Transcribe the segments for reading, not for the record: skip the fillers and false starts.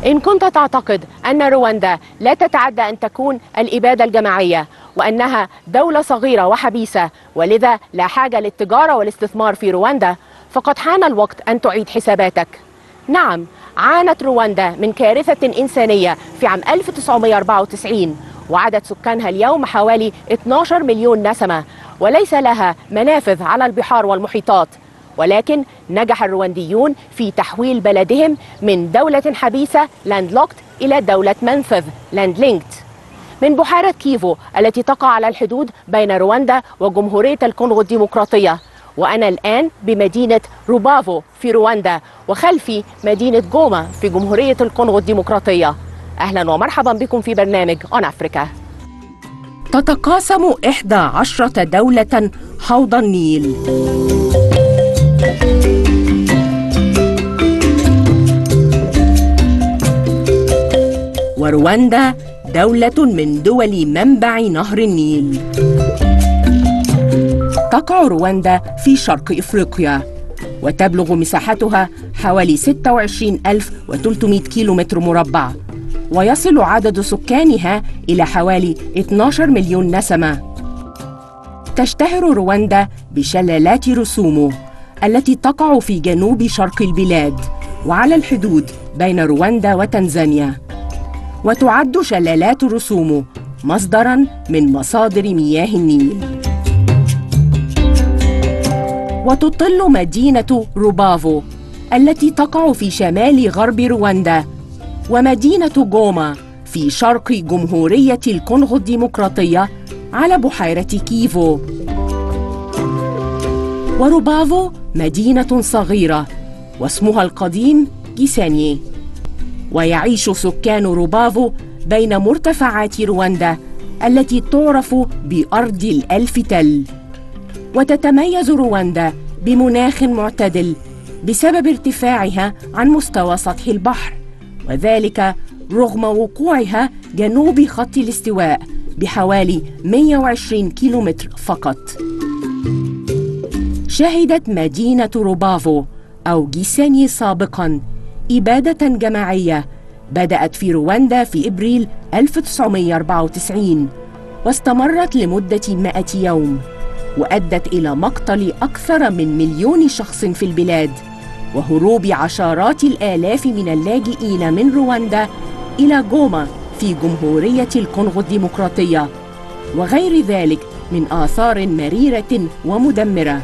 إن كنت تعتقد أن رواندا لا تتعدى أن تكون الإبادة الجماعية وأنها دولة صغيرة وحبيسة ولذا لا حاجة للتجارة والاستثمار في رواندا، فقد حان الوقت أن تعيد حساباتك. نعم، عانت رواندا من كارثة إنسانية في عام 1994 وعدد سكانها اليوم حوالي 12 مليون نسمة وليس لها منافذ على البحار والمحيطات، ولكن نجح الروانديون في تحويل بلدهم من دولة حبيسة لاندلوكت إلى دولة منفذ لاندلينكت. من بحيرة كيفو التي تقع على الحدود بين رواندا وجمهورية الكونغو الديمقراطية، وأنا الآن بمدينة روبافو في رواندا وخلفي مدينة جوما في جمهورية الكونغو الديمقراطية. أهلا ومرحبا بكم في برنامج عن أفريكا. تتقاسم 11 دولة حوض النيل. ورواندا دولة من دول منبع نهر النيل. تقع رواندا في شرق إفريقيا وتبلغ مساحتها حوالي 26,300 كيلومتر مربع، ويصل عدد سكانها إلى حوالي 12 مليون نسمة. تشتهر رواندا بشلالات رسومو التي تقع في جنوب شرق البلاد وعلى الحدود بين رواندا وتنزانيا، وتعد شلالات رسومو مصدراً من مصادر مياه النيل. وتطل مدينة روبافو التي تقع في شمال غرب رواندا ومدينة جوما في شرق جمهورية الكونغو الديمقراطية على بحيرة كيفو. وروبافو مدينة صغيرة واسمها القديم جيسانيي، ويعيش سكان روبافو بين مرتفعات رواندا التي تعرف بأرض الألف تل. وتتميز رواندا بمناخ معتدل بسبب ارتفاعها عن مستوى سطح البحر، وذلك رغم وقوعها جنوب خط الاستواء بحوالي 120 كيلومتر فقط. شهدت مدينة روبافو أو جيسانيي سابقاً إبادة جماعية بدأت في رواندا في إبريل 1994 واستمرت لمدة 100 يوم، وأدت إلى مقتل أكثر من 1,000,000 شخص في البلاد وهروب عشرات الآلاف من اللاجئين من رواندا إلى جوما في جمهورية الكونغو الديمقراطية، وغير ذلك من آثار مريرة ومدمرة.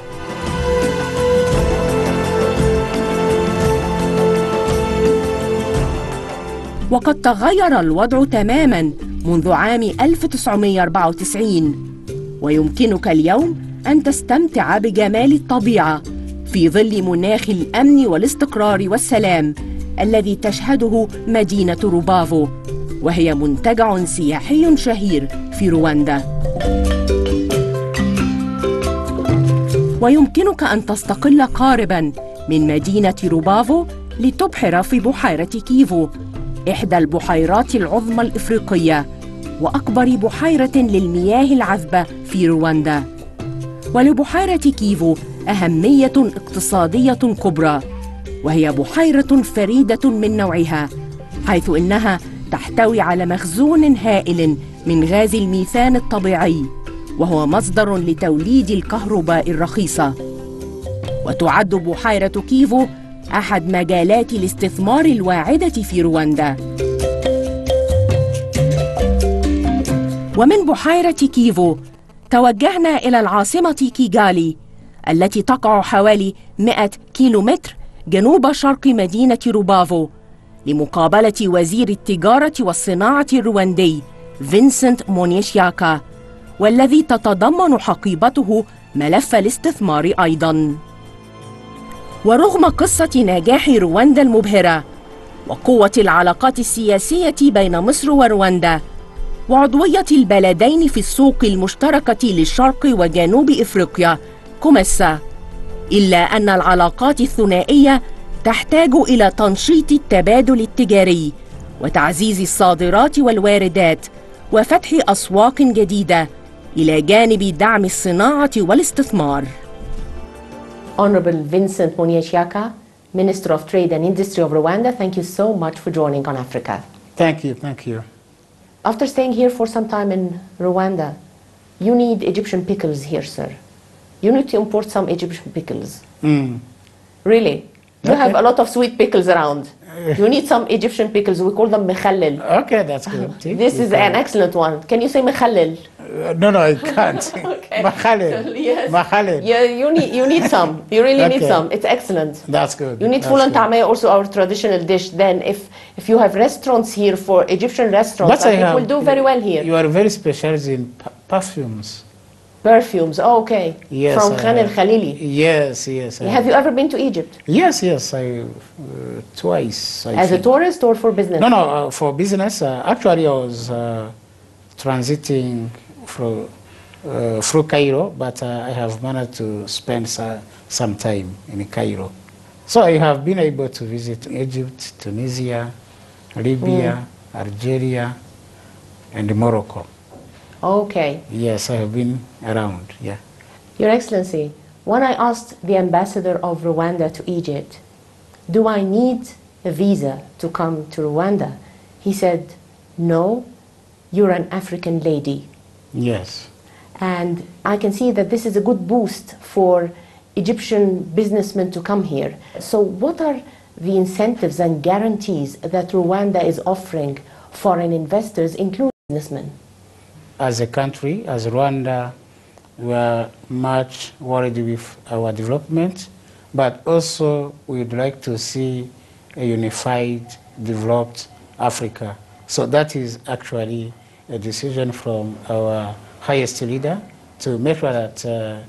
وقد تغير الوضع تماماً منذ عام 1994، ويمكنك اليوم أن تستمتع بجمال الطبيعة في ظل مناخ الأمن والاستقرار والسلام الذي تشهده مدينة روبافو، وهي منتجع سياحي شهير في رواندا. ويمكنك أن تستقل قارباً من مدينة روبافو لتبحر في بحيرة كيفو، إحدى البحيرات العظمى الإفريقية وأكبر بحيرة للمياه العذبة في رواندا. ولبحيرة كيفو أهمية اقتصادية كبرى، وهي بحيرة فريدة من نوعها، حيث إنها تحتوي على مخزون هائل من غاز الميثان الطبيعي، وهو مصدر لتوليد الكهرباء الرخيصة. وتعد بحيرة كيفو أحد مجالات الاستثمار الواعدة في رواندا. ومن بحيرة كيفو توجهنا إلى العاصمة كيغالي التي تقع حوالي 100 كيلومتر جنوب شرق مدينة روبافو لمقابلة وزير التجارة والصناعة الرواندي فينسنت مونيشياكا، والذي تتضمن حقيبته ملف الاستثمار أيضاً. ورغم قصة نجاح رواندا المبهرة وقوة العلاقات السياسية بين مصر ورواندا وعضوية البلدين في السوق المشتركة للشرق وجنوب إفريقيا كوميسا، إلا أن العلاقات الثنائية تحتاج إلى تنشيط التبادل التجاري وتعزيز الصادرات والواردات وفتح أسواق جديدة إلى جانب دعم الصناعة والاستثمار. Honorable Vincent Moniesiaka, Minister of Trade and Industry of Rwanda, thank you so much for joining on Africa. Thank you, thank you. After staying here for some time in Rwanda, you need Egyptian pickles here, sir. You need to import some Egyptian pickles. Really? You have a lot of sweet pickles around. You need some Egyptian pickles. We call them مخلل. Okay, that's good. This is an excellent one. Can you say مخلل? No, I can't. Okay. مخلل. Yes. مخلل. Yeah, you need some. You really need some. It's excellent. That's good. You need That's full and good. طعمية, also our traditional dish. Then if you have restaurants here for Egyptian restaurants, I think we'll do very well here. You are very specialized in perfumes. Perfumes, oh, okay. Yes. From Khan el-Khalili. Yes, yes. Have you ever been to Egypt? Yes, yes. I twice. As a tourist or for business? No, for business. Actually, I was transiting through Cairo, but I have managed to spend some time in Cairo. So I have been able to visit Egypt, Tunisia, Libya, Algeria, and Morocco. Okay. Yes, I have been around, yeah. Your Excellency, when I asked the ambassador of Rwanda to Egypt, do I need a visa to come to Rwanda? He said, no, you're an African lady. Yes. And I can see that this is a good boost for Egyptian businessmen to come here. So what are the incentives and guarantees that Rwanda is offering foreign investors, including businessmen? As a country, as Rwanda, we are much worried with our development, but also we'd like to see a unified, developed Africa. So that is actually a decision from our highest leader to make sure that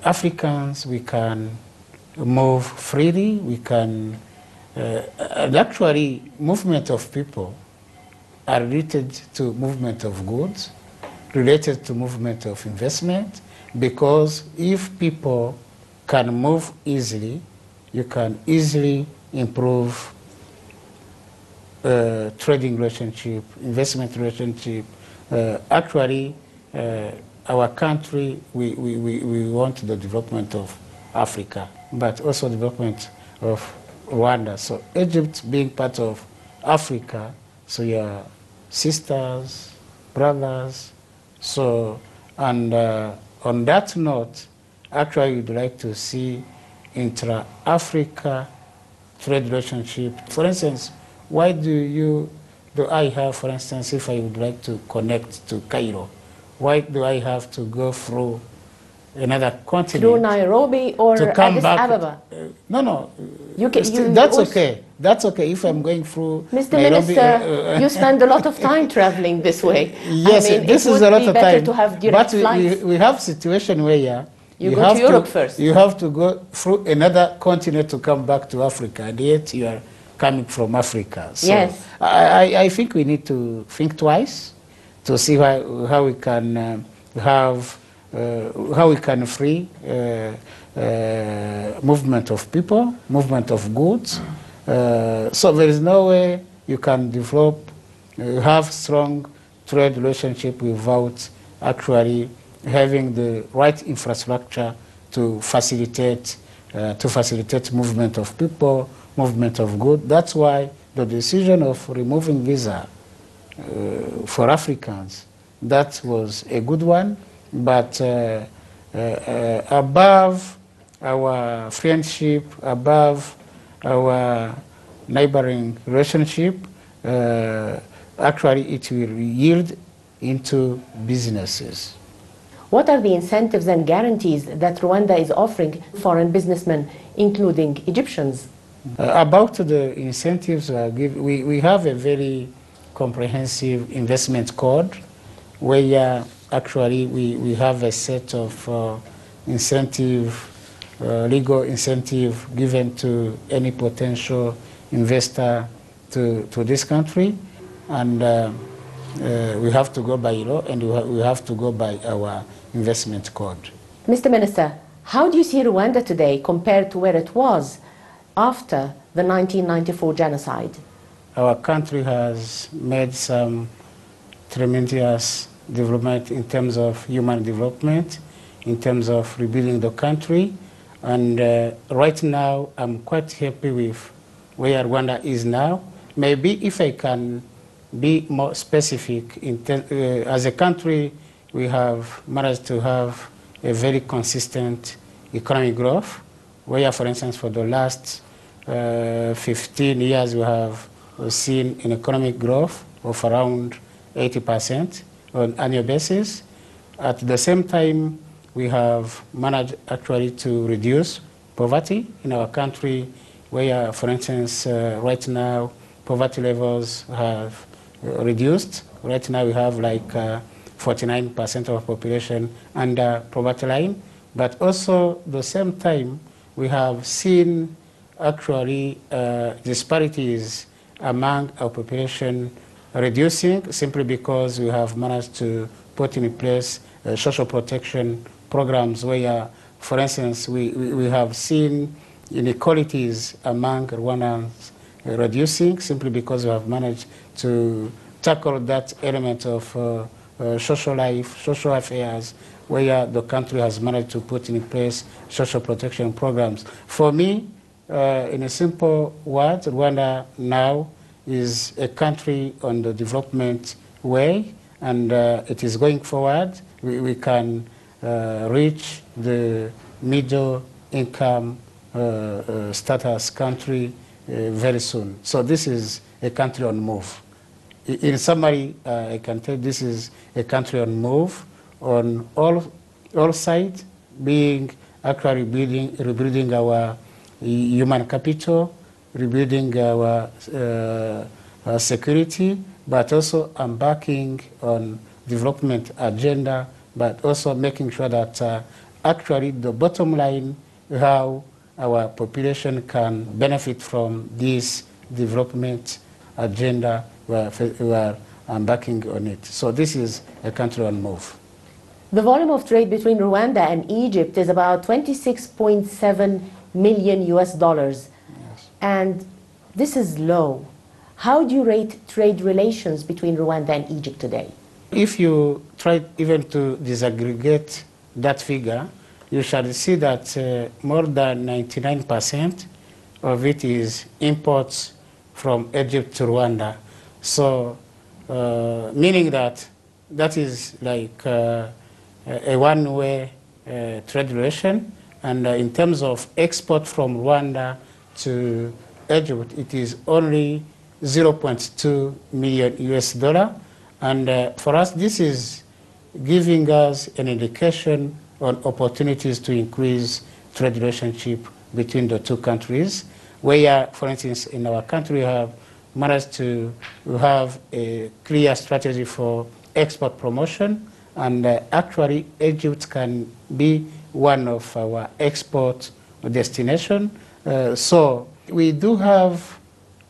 Africans, we can move freely, we can, and actually movement of people are related to movement of goods, related to movement of investment, because if people can move easily, you can easily improve trading relationship, investment relationship. Actually, our country, we want the development of Africa, but also development of Rwanda. So Egypt being part of Africa, so your sisters, brothers, so, and on that note, actually we'd like to see intra-Africa trade relationship. For instance, why do I have, for instance, if I would like to connect to Cairo, why do I have to go through another continent? Through Nairobi or to come Addis back? Ababa? No. That's okay. That's okay if I'm going through Mr. Nairobi, Minister, you spend a lot of time traveling this way. Yes, I mean, this it is would a lot be of better time. to have direct But flights. we have situation where You go to Europe first. You have to go through another continent to come back to Africa, and yet you are coming from Africa. So Yes. I think we need to think twice to see how we can how we can free movement of people, movement of goods. So there is no way you can develop, have strong trade relationship without actually having the right infrastructure to facilitate movement of people, movement of goods. That's why the decision of removing visa for Africans, that was a good one, but above our friendship, above our neighboring relationship, actually it will yield into businesses. What are the incentives and guarantees that Rwanda is offering foreign businessmen, including Egyptians? About the incentives we have a very comprehensive investment code where actually we have a set of legal incentive given to any potential investor to this country, and we have to go by law, and we have to go by our investment code. Mr. Minister, how do you see Rwanda today compared to where it was after the 1994 genocide? Our country has made some tremendous development in terms of human development, in terms of rebuilding the country, And right now, I'm quite happy with where Rwanda is now. Maybe if I can be more specific, as a country, we have managed to have a very consistent economic growth, where, for instance, for the last 15 years, we have seen an economic growth of around 80% on an annual basis. At the same time, we have managed actually to reduce poverty in our country, where, for instance, right now, poverty levels have reduced. Right now, we have like 49% of our population under poverty line. But also, at the same time, we have seen actually disparities among our population reducing, simply because we have managed to put in place social protection programs where, for instance, we have seen inequalities among Rwandans reducing, simply because we have managed to tackle that element of social life, social affairs, where the country has managed to put in place social protection programs. For me, in a simple word, Rwanda now is a country on the development way, and it is going forward. We can reach the middle income status country very soon. So this is a country on move. In summary, I can tell this is a country on move on all sides, being actually rebuilding our human capital, rebuilding our security, but also embarking on development agenda, but also making sure that actually the bottom line, how our population can benefit from this development agenda, we are embarking on it. So this is a country on move. The volume of trade between Rwanda and Egypt is about 26.7 million US dollars. Yes. And this is low. How do you rate trade relations between Rwanda and Egypt today? If you try even to disaggregate that figure, you shall see that more than 99% of it is imports from Egypt to Rwanda. So, meaning that is like a one-way trade relation. And in terms of export from Rwanda to Egypt, it is only 0.2 million US dollar. And for us, this is giving us an indication on opportunities to increase trade relationship between the two countries, where, for instance, in our country, we have managed to have a clear strategy for export promotion, and actually Egypt can be one of our export destination. So we do have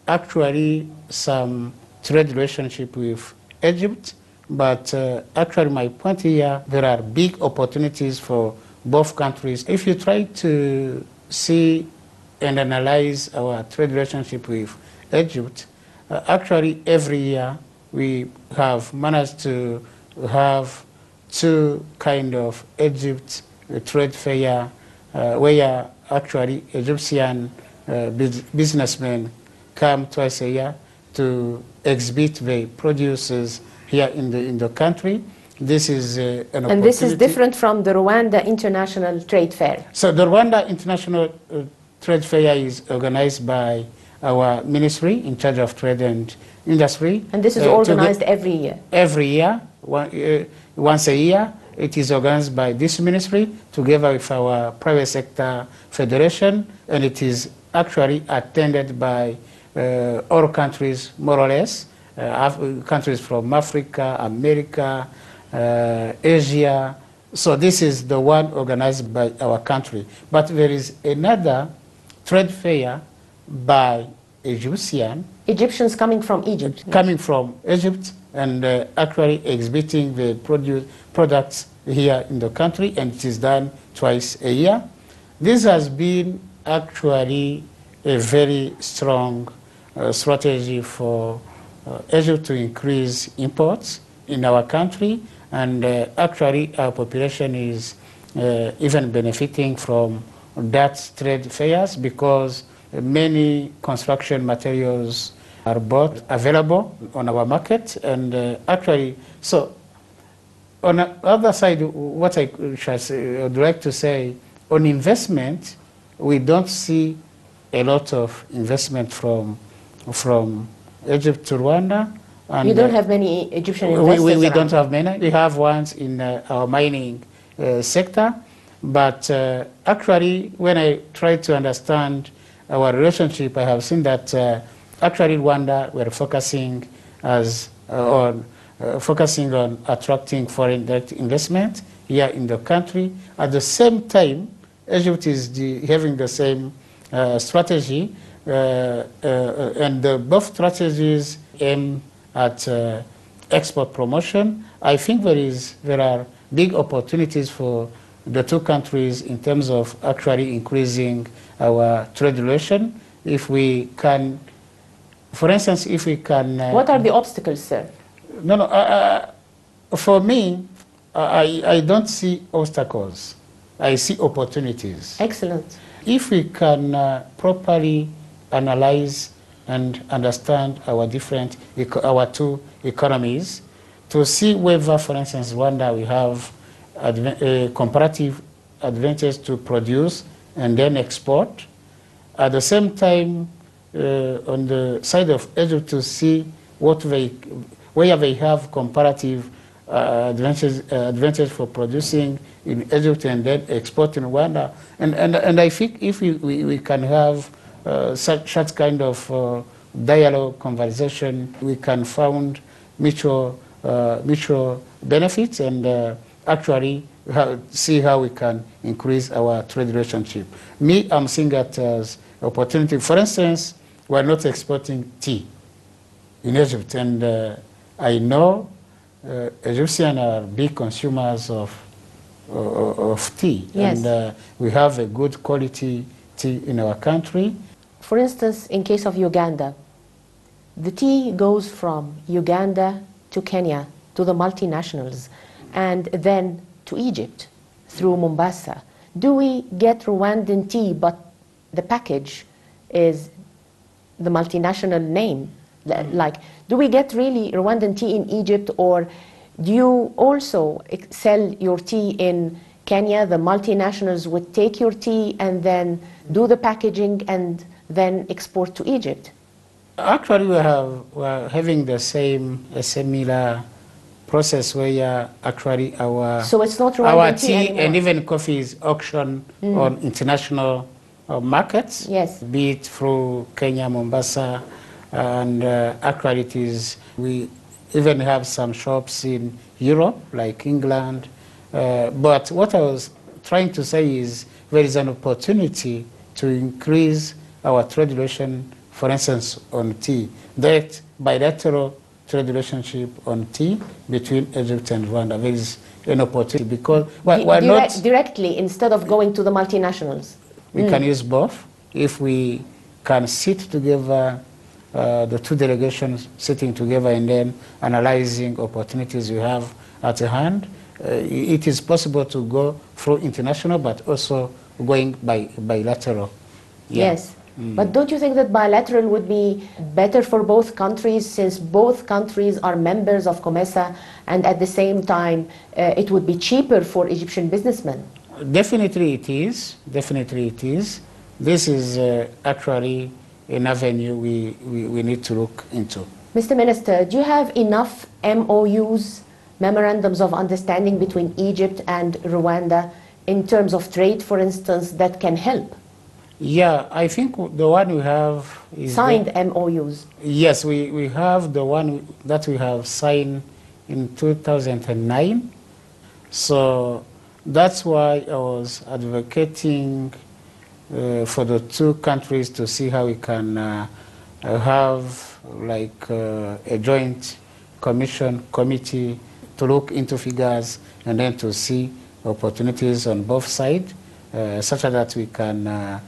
actually some trade relationship with Egypt, but actually my point here, there are big opportunities for both countries. If you try to see and analyze our trade relationship with Egypt, actually every year we have managed to have two kind of Egypt trade fair where actually Egyptian businessmen come twice a year to exhibit their produces here in the country. This is an opportunity. And this is different from the Rwanda International Trade Fair. So the Rwanda International Trade Fair is organized by our ministry in charge of trade and industry. And this is organized every year? Every year, once a year. It is organized by this ministry together with our private sector federation, and it is actually attended by all countries, more or less, countries from Africa, America, Asia. So this is the one organized by our country. But there is another trade fair by Egyptians coming from Egypt. Coming from Egypt and actually exhibiting the products here in the country, and it is done twice a year. This has been actually a very strong strategy for Egypt to increase imports in our country, and actually our population is even benefiting from that trade fairs because many construction materials are both available on our market, and actually, so on the other side, what I would like to say, on investment, we don't see a lot of investment from Egypt to Rwanda. And you don't have many Egyptian investors we don't have many. We have ones in our mining sector, but actually, when I try to understand our relationship, I have seen that actually Rwanda were focusing on attracting foreign direct investment here in the country. At the same time, Egypt is having the same strategy, and both strategies aim at export promotion. I think there are big opportunities for the two countries in terms of actually increasing our trade relation. If we can, for instance, if we can... what are the obstacles, sir? For me, I don't see obstacles. I see opportunities. Excellent. If we can properly analyze and understand our two economies, to see whether, for instance, Rwanda, we have a comparative advantage to produce and then export. At the same time, on the side of Egypt, to see where they have comparative advantage for producing in Egypt and then export in Rwanda. And I think if we can have such kind of dialogue, conversation, we can find mutual benefits and actually see how we can increase our trade relationship. Me, I'm seeing that as opportunity. For instance, we're not exporting tea in Egypt, and I know Egyptians are big consumers of tea, yes. And we have a good quality tea in our country. For instance, in case of Uganda, the tea goes from Uganda to Kenya, to the multinationals, and then to Egypt through Mombasa. Do we get Rwandan tea, but the package is the multinational name? Like, do we get really Rwandan tea in Egypt, or do you also sell your tea in Kenya? The multinationals would take your tea and then do the packaging and then export to Egypt? Actually, we're having a similar process where actually so it's not Rwandan tea anymore. And even coffee is auctioned on international markets, yes, be it through Kenya, Mombasa, and actually we even have some shops in Europe, like England. But what I was trying to say is there is an opportunity to increase our trade relation, for instance, on tea. Direct bilateral trade relationship on tea between Egypt and Rwanda. There is an opportunity because we're not... Directly, instead of going to the multinationals. We can use both. If we can sit together, the two delegations sitting together and then analyzing opportunities we have at hand, it is possible to go through international, but also going bilateral. Yeah. Yes. But don't you think that bilateral would be better for both countries, since both countries are members of COMESA, and at the same time it would be cheaper for Egyptian businessmen? Definitely it is. Definitely it is. This is actually an avenue we need to look into. Mr. Minister, do you have enough MOUs, memorandums of understanding between Egypt and Rwanda in terms of trade, for instance, that can help? Yeah, I think the one we have is... Signed MOUs. Yes, we have the one that we have signed in 2009. So that's why I was advocating for the two countries to see how we can have like a joint committee to look into figures and then to see opportunities on both sides, such that we can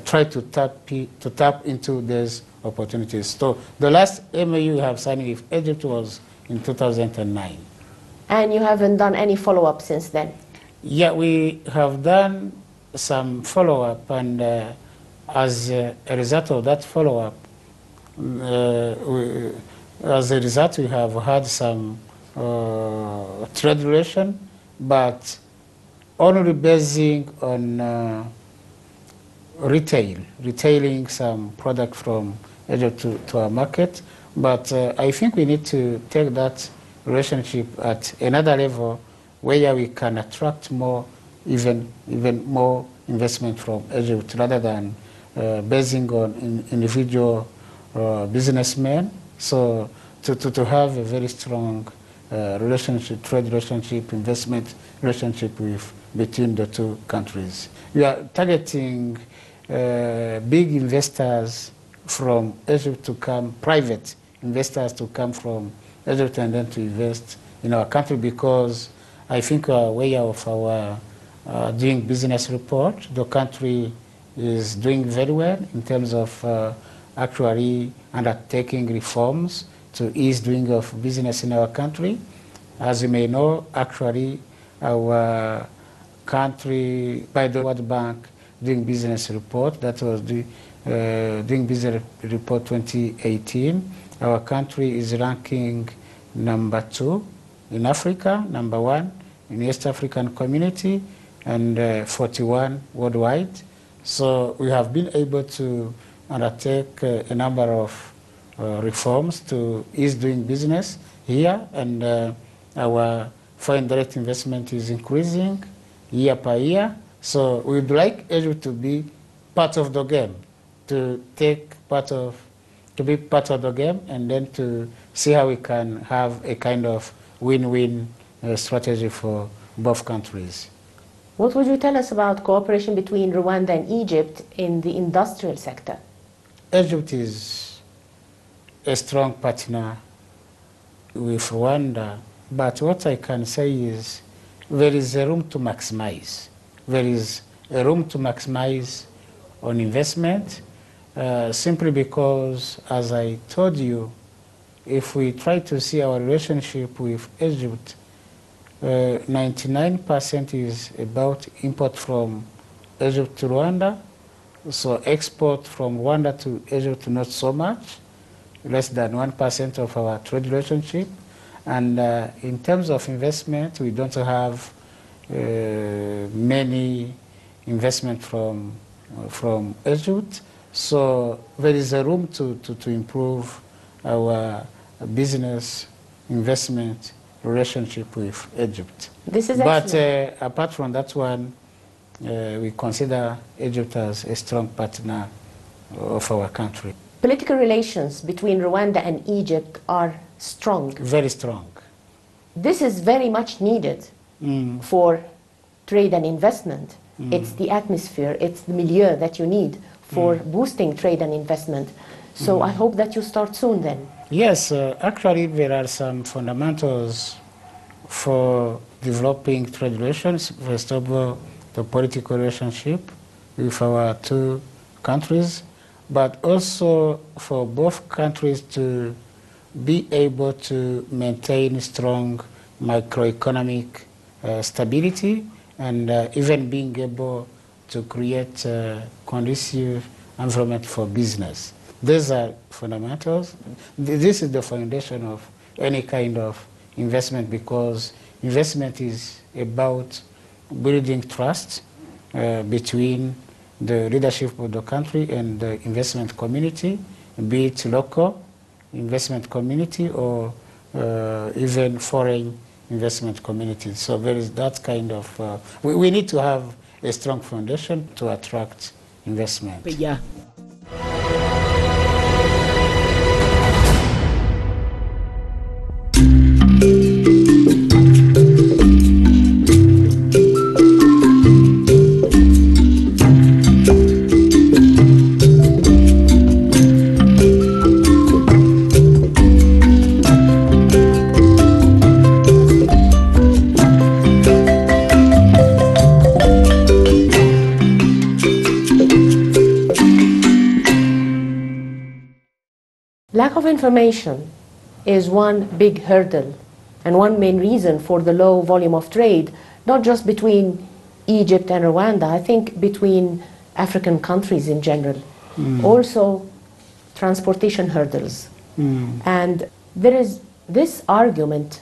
try to tap into these opportunities. So the last MOU we have signed with Egypt was in 2009. And you haven't done any follow-up since then? Yeah, we have done some follow-up, and as a result of that follow-up, we have had some trade relation, but only basing on retailing some product from Egypt to our market. But I think we need to take that relationship at another level where we can attract more, even more investment from Egypt rather than basing on individual businessmen. So to have a very strong relationship, trade relationship, investment relationship between the two countries. We are targeting big investors from Egypt to come, private investors to come from Egypt and then to invest in our country, because I think way of our doing business report, the country is doing very well in terms of actually undertaking reforms to ease doing of business in our country. As you may know, actually our country, by the World Bank doing business report, that was the doing business report 2018, our country is ranking number 2 in Africa, number 1 in the East African community, and 41 worldwide. So we have been able to undertake a number of reforms to ease doing business here, and our foreign direct investment is increasing year per year. So we'd like Egypt to be part of the game, to be part of the game, and then to see how we can have a kind of win-win strategy for both countries. What would you tell us about cooperation between Rwanda and Egypt in the industrial sector? Egypt is a strong partner with Rwanda, but what I can say is there is a room to maximize. There is a room to maximize on investment, simply because, as I told you, if we try to see our relationship with Egypt, 99% is about import from Egypt to Rwanda, so export from Rwanda to Egypt not so much, less than 1% of our trade relationship. And in terms of investment, we don't have many investment from Egypt, so there is a room to improve our business investment relationship with Egypt. This is but apart from that one, we consider Egypt as a strong partner of our country. Political relations between Rwanda and Egypt are strong. Very strong. This is very much needed for trade and investment. It's the atmosphere, it's the milieu that you need for boosting trade and investment. So I hope that you start soon then. Yes, actually there are some fundamentals for developing trade relations. First of all, the political relationship with our two countries, but also for both countries to be able to maintain strong macroeconomic stability, and even being able to create a conducive environment for business. These are fundamentals. This is the foundation of any kind of investment, because investment is about building trust between the leadership of the country and the investment community, be it local investment community or even foreign investment community. So there is that kind of, we need to have a strong foundation to attract investment. Yeah. Lack of information is one big hurdle and one main reason for the low volume of trade, not just between Egypt and Rwanda, I think between African countries in general. Also transportation hurdles. And there is this argument,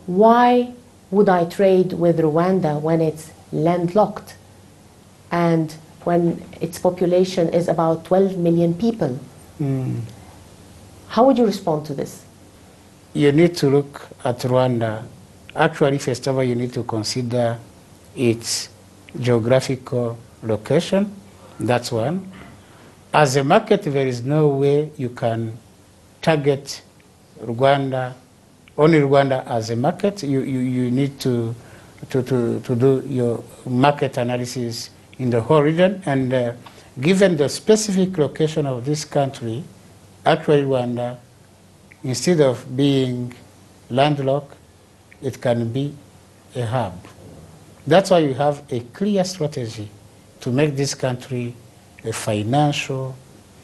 why would I trade with Rwanda when it's landlocked and when its population is about 12 million people? How would you respond to this? You need to look at Rwanda. Actually, first of all, you need to consider its geographical location. That's one. As a market, there is no way you can target Rwanda, only Rwanda as a market. You need to do your market analysis in the whole region. And given the specific location of this country, actually Rwanda, instead of being landlocked, it can be a hub. That's why you have a clear strategy to make this country a financial,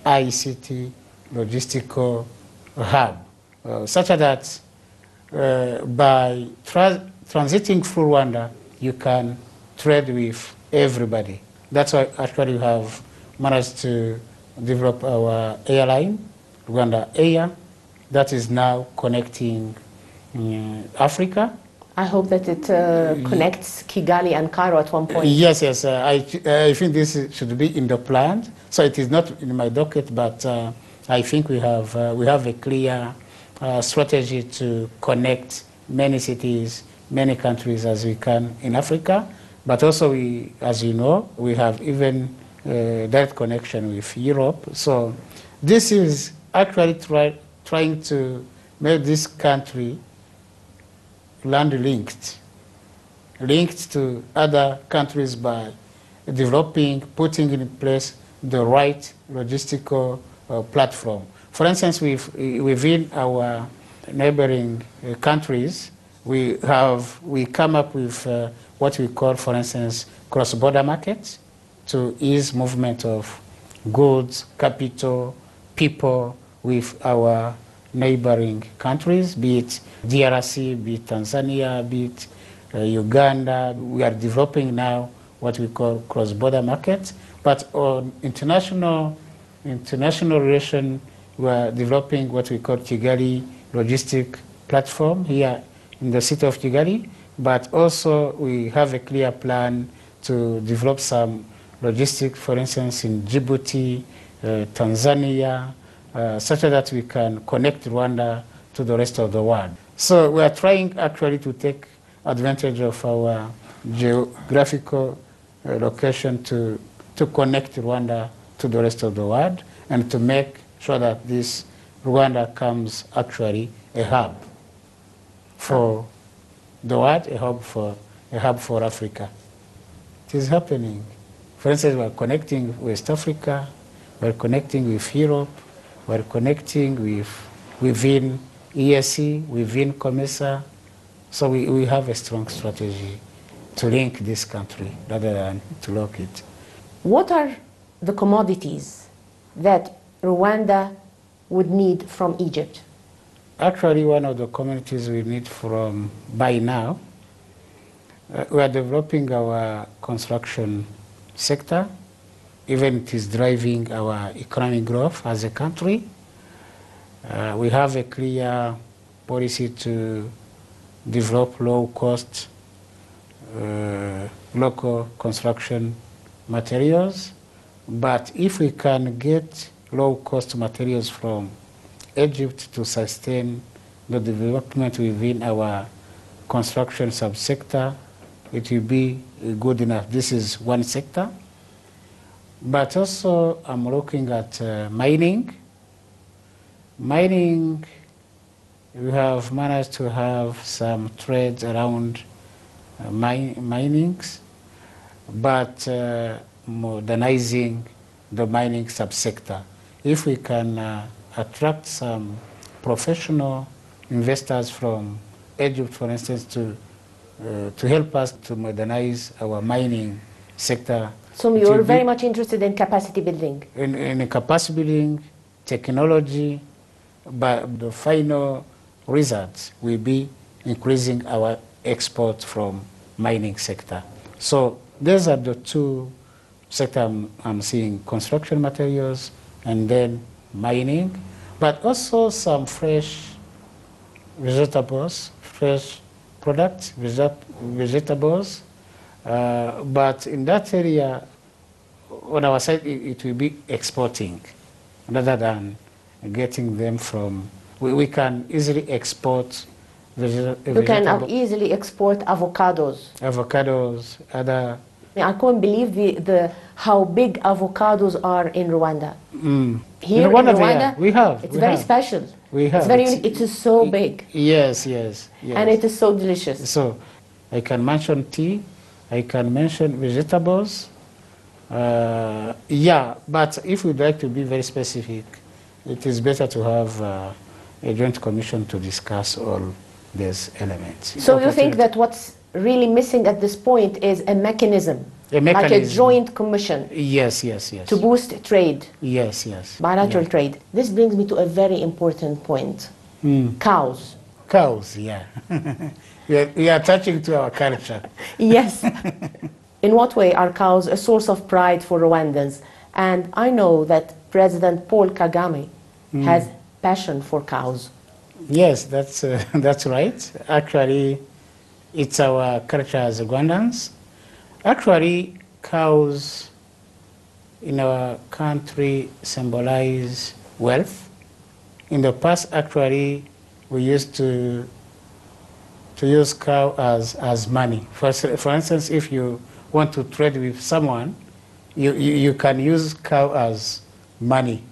ICT, logistical hub, such that by transiting through Rwanda, you can trade with everybody. That's why actually we have managed to develop our airline, Rwanda Air, that is now connecting Africa. I hope that it connects Kigali and Cairo at one point. Yes, yes. I think this should be in the plan. So it is not in my docket, but I think we have a clear strategy to connect many cities, many countries as we can in Africa. But also, we, as you know, we have even direct connection with Europe. So this is actually trying to make this country land-linked, linked to other countries by developing, putting in place the right logistical platform. For instance, within our neighboring countries, we come up with what we call, for instance, cross-border markets to ease movement of goods, capital, people with our neighboring countries, be it DRC, be it Tanzania, be it Uganda. We are developing now what we call cross-border markets. But on international relation, we are developing what we call Kigali Logistic Platform here in the city of Kigali. But also we have a clear plan to develop some logistics, for instance, in Djibouti, Tanzania, such that we can connect Rwanda to the rest of the world. So we are trying actually to take advantage of our geographical location to connect Rwanda to the rest of the world and to make sure that this Rwanda comes actually a hub for the world, a hub for Africa. It is happening. For instance, we are connecting West Africa, we are connecting with Europe, we are connecting within ESC, within COMESA. So we have a strong strategy to link this country rather than to lock it. What are the commodities that Rwanda would need from Egypt? Actually, one of the commodities we need from by now, we are developing our construction sector. Even it is driving our economic growth as a country. We have a clear policy to develop low-cost local construction materials. But if we can get low-cost materials from Egypt to sustain the development within our construction subsector, it will be good enough. This is one sector. But also I'm looking at mining. Mining, we have managed to have some trades around minings, but modernizing the mining subsector. If we can attract some professional investors from Egypt, for instance, to help us to modernize our mining sector. So you're very much interested in capacity building? In capacity building, technology, but the final results will be increasing our exports from mining sector. So those are the two sectors I'm seeing: construction materials and then mining, but also some fresh vegetables, fresh products, vegetables. But in that area, on our side, it will be exporting rather than getting them from. We can easily export You can easily export avocados. Avocados, other. I can't believe how big avocados are in Rwanda. Here in Rwanda, we have. It's very special. We have. It's very unique. It is so big. Yes. And it is so delicious. So I can mention tea. I can mention vegetables. Yeah, but if we'd like to be very specific, it is better to have a joint commission to discuss all these elements. So you think that what's really missing at this point is a mechanism, like a joint commission? Yes. To boost trade? Yes. Bilateral trade. This brings me to a very important point. Cows. Cows, yeah. we are touching to our culture. Yes. In what way are cows a source of pride for Rwandans? And I know that President Paul Kagame has passion for cows. Yes, that's right. Actually, it's our culture as Rwandans. Actually, cows in our country symbolize wealth. In the past, actually, we used to use cow as money. For instance, if you want to trade with someone, you can use cow as money.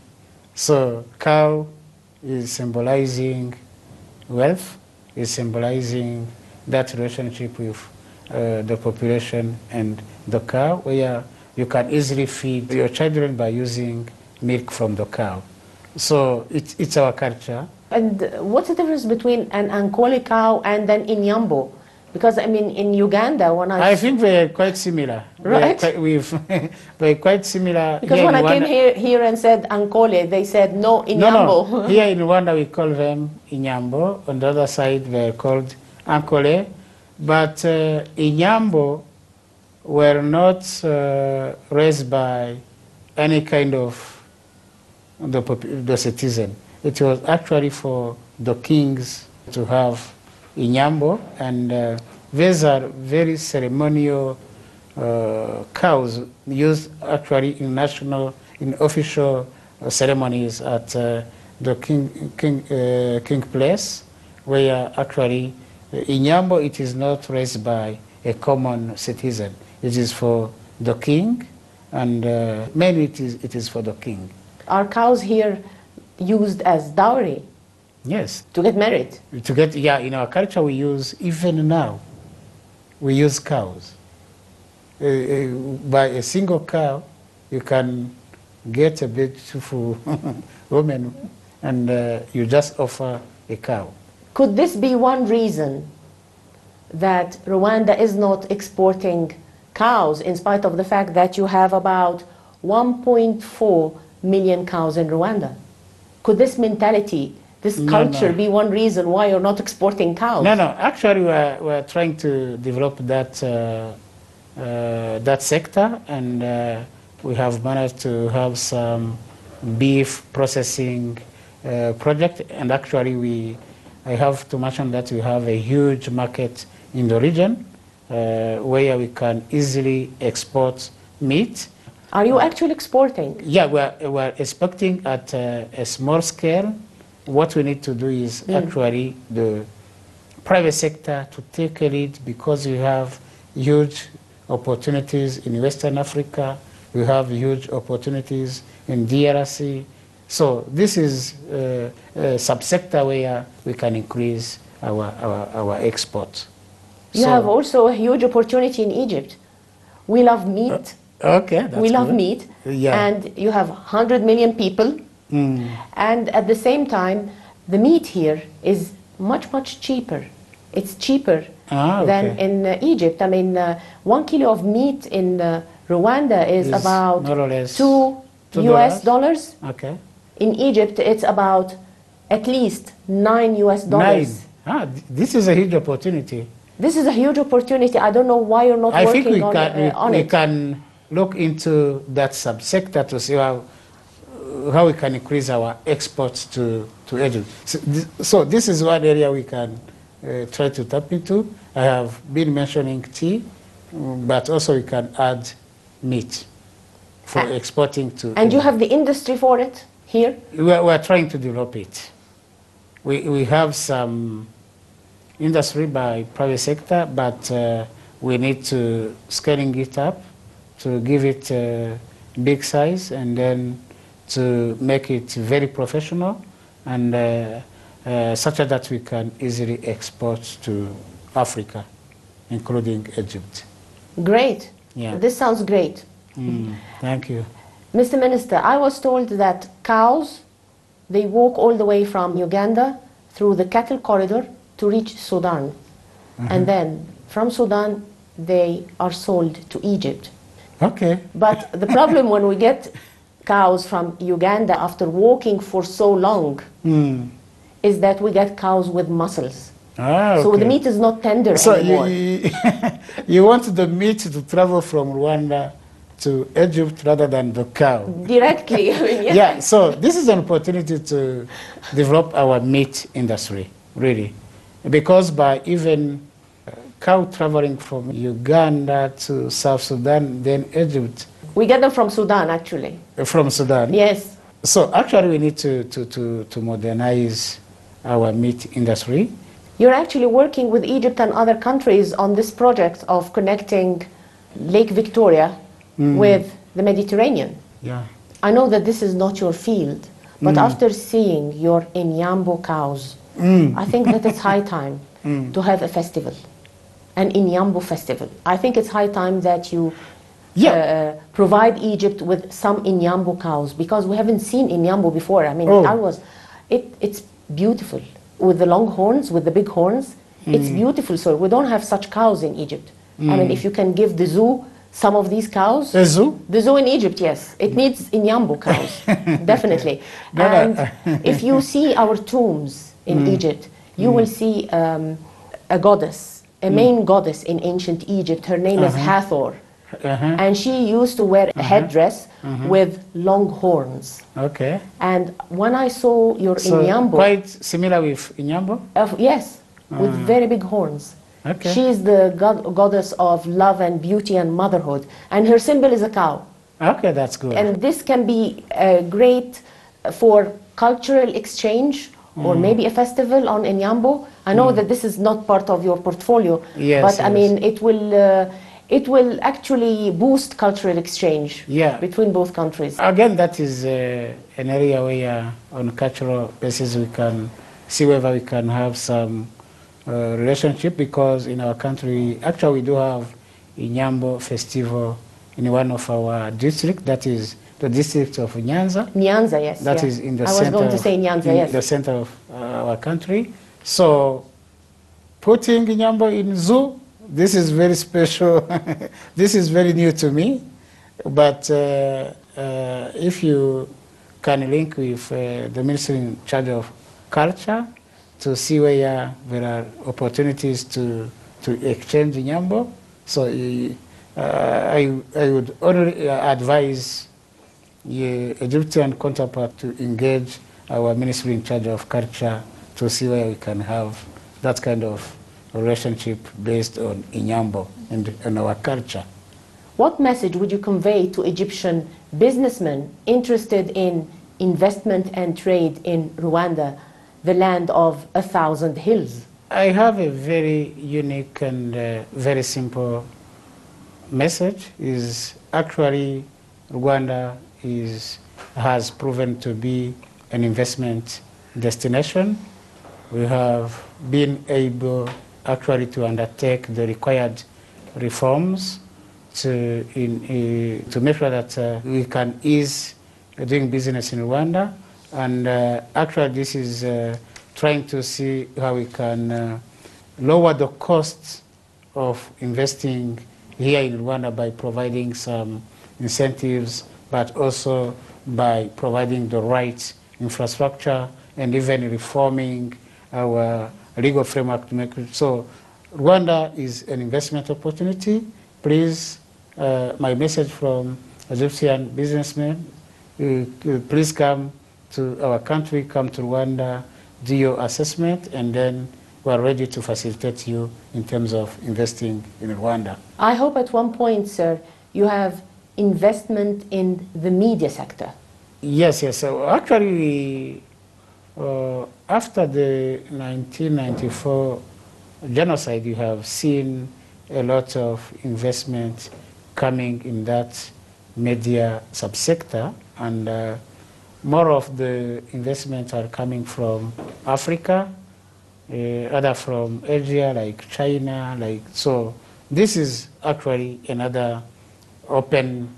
So cow is symbolizing wealth, is symbolizing that relationship with the population and the cow, where you can easily feed your children by using milk from the cow. So it's our culture. And what's the difference between an Ankole cow and an Inyambo? Because I mean, in Uganda, when I think they're quite similar. Right? They're quite similar. Because when I came here and said Ankole, they said no, Inyambo. No. Here in Rwanda, we call them Inyambo. On the other side, they're called Ankole. But Inyambo were not raised by any kind of the citizen. It was actually for the kings to have Inyambo, and these are very ceremonial cows used actually in official ceremonies at the king place, where actually Inyambo, it is not raised by a common citizen. It is for the king, and mainly it is for the king. Are cows here used as dowry? Yes. To get married? Yeah, in our culture we use, even now, we use cows. By a single cow, you can get a beautiful woman, and you just offer a cow. Could this be one reason that Rwanda is not exporting cows, in spite of the fact that you have about 1.4 million cows in Rwanda? Could this mentality, this culture, be one reason why you're not exporting cows? No. Actually, we're trying to develop that sector, and we have managed to have some beef processing project. And actually, I have to mention that we have a huge market in the region where we can easily export meat. Are you actually exporting? Yeah, we're exporting at a small scale. What we need to do is actually the private sector to take a lead, because we have huge opportunities in Western Africa. We have huge opportunities in DRC. So this is a subsector where we can increase our export. You have also a huge opportunity in Egypt. We love meat. Okay, that's we love good. meat, Yeah. And you have 100 million people, and at the same time, the meat here is much, much cheaper. It's cheaper than in Egypt. I mean, 1 kilo of meat in Rwanda is about more or less $2 US. Okay. In Egypt, it's about at least $9 US. This is a huge opportunity. This is a huge opportunity. I don't know why you're not I think working we on it. can look into that subsector to see how we can increase our exports to Egypt. So this is one area we can try to tap into. I have been mentioning tea, but also we can add meat for exporting to And you Egypt. have the industry for it here? We're trying to develop it. We have some industry by private sector, but we need to scaling it up to give it a big size and then to make it very professional and such that we can easily export to Africa, including Egypt. Great. Yeah. This sounds great. Thank you. Mr. Minister, I was told that cows, they walk all the way from Uganda through the cattle corridor to reach Sudan. And then from Sudan, they are sold to Egypt. Okay. But the problem when we get cows from Uganda after walking for so long is that we get cows with muscles. So the meat is not tender anymore. You want the meat to travel from Rwanda to Egypt rather than the cow. Directly. I mean, Yeah, so this is an opportunity to develop our meat industry, really. Because by even cow traveling from Uganda to South Sudan, then Egypt. We get them from Sudan, actually. From Sudan? Yes. So actually we need to modernize our meat industry. You're actually working with Egypt and other countries on this project of connecting Lake Victoria with the Mediterranean. Yeah. I know that this is not your field, but after seeing your Inyambo cows, I think that it's high time to have a festival, an Inyambo festival. I think it's high time that you provide Egypt with some Inyambo cows, because we haven't seen Inyambo before. I mean, it's beautiful. With the long horns, with the big horns, it's beautiful. So we don't have such cows in Egypt. I mean, if you can give the zoo some of these cows. The zoo? The zoo in Egypt, yes. It needs Inyambo cows, definitely. And if you see our tombs in Egypt, you will see a goddess, a main goddess in ancient Egypt. Her name is Hathor. And she used to wear a headdress with long horns. Okay. And when I saw your So Inyambo... quite similar with Inyambo? Yes, with very big horns. Okay. She is the goddess of love and beauty and motherhood. And her symbol is a cow. Okay, that's good. And this can be great for cultural exchange or maybe a festival on Inyambo. I know that this is not part of your portfolio, but I mean, it will actually boost cultural exchange between both countries. Again, that is an area where on a cultural basis we can see whether we can have some relationship, because in our country, actually we do have Inyambo festival in one of our districts, that is the district of Nyanza. Nyanza, yes. That is in the I was going to say Nyanza, yes. the center of our country. So putting Inyambo in zoo, this is very special. This is very new to me. But if you can link with the ministry in charge of culture to see where there are opportunities to exchange Inyambo, so I would only advise the Egyptian counterpart to engage our ministry in charge of culture to see where we can have that kind of relationship based on Inyambo and our culture. What message would you convey to Egyptian businessmen interested in investment and trade in Rwanda, the land of 1,000 hills? I have a very unique and very simple message. Is actually Rwanda has proven to be an investment destination. We have been able actually to undertake the required reforms to make sure that we can ease doing business in Rwanda. And actually this is trying to see how we can lower the costs of investing here in Rwanda by providing some incentives, but also by providing the right infrastructure and even reforming our legal framework to make it so Rwanda is an investment opportunity. Please, my message from Egyptian businessmen, please come to our country, come to Rwanda, do your assessment, and then we are ready to facilitate you in terms of investing in Rwanda. I hope at one point, sir, you have investment in the media sector. Yes, yes. So actually, after the 1994 genocide, you have seen a lot of investment coming in that media subsector, and more of the investments are coming from Africa, other from Asia, like China, so. This is actually another open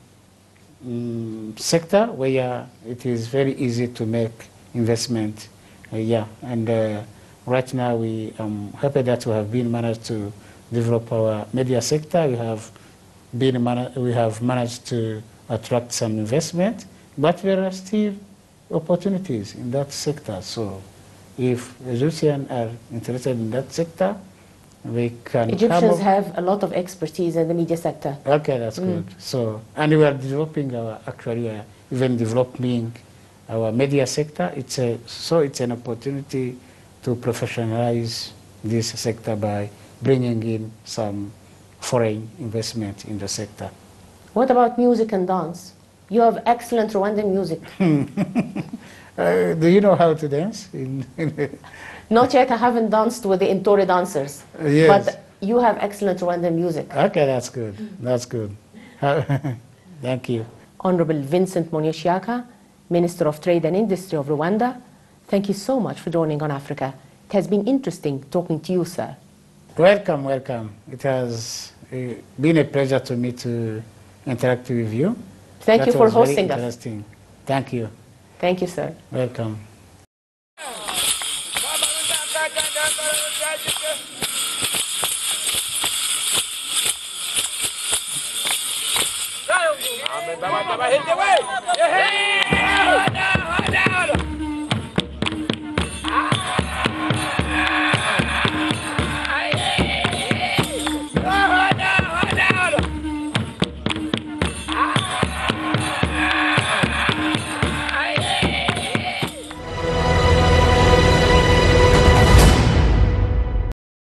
sector where it is very easy to make investment. And right now we happy that we have been managed to develop our media sector. We have managed to attract some investment, but there are still opportunities in that sector. So if Egyptians are interested in that sector, we can Egyptians have a lot of expertise in the media sector. Okay, that's good. So, and we are developing even developing our media sector. It's an opportunity to professionalize this sector by bringing in some foreign investment in the sector. What about music and dance? You have excellent Rwandan music. Do you know how to dance? Not yet. I haven't danced with the Intore dancers. Yes. But you have excellent Rwandan music. Okay, that's good. That's good. Thank you. Honorable Vincent Munyeshyaka, Minister of Trade and Industry of Rwanda, thank you so much for joining On Africa. It has been interesting talking to you, sir. Welcome, welcome. It has been a pleasure to me to interact with you. Thank you for hosting us. Interesting. Thank you. Thank you, sir. Welcome. Hit the way!